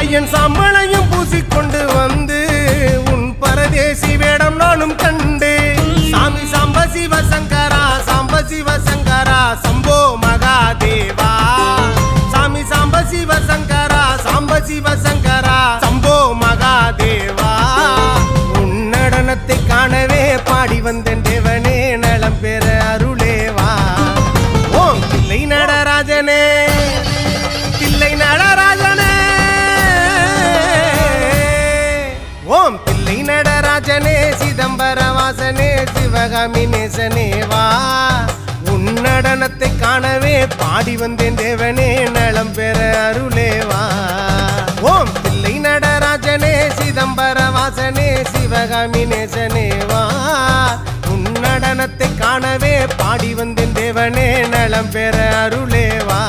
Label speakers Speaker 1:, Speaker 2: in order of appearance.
Speaker 1: ஐயன் சாம்பளையும் பூசிக்கொண்டு வந்து உன் பரதேசி வேடம் நானும் கண்டு சாமி சாம்ப சிவசங்கரா சாம்ப சிவசங்கரா சம்போ மகாதேவா சாமி சாம்ப சிவசங்கரா சாம்ப சிவசங்கரா சம்போ மகாதேவா உன் நடனத்தை காணவே பாடி வந்தேன் தேவனே நலம் பெற அருளேவா ஓம் பிள்ளை நடராஜனே பிள்ளை நடராஜனே ஓம் பிள்ளை நடராஜனே சிதம்பர வாசனே சிவகாமி நேசனேவா உன் நடனத்தை காணவே பாடி வந்தேன் தேவனே நலம் பெற அருளேவா ஓம் பிள்ளை நடராஜனே சிதம்பர வாசனே சிவகாமி நேசனேவா உன் நடனத்தை காணவே பாடி வந்தேன் தேவனே நலம் பெற அருளேவா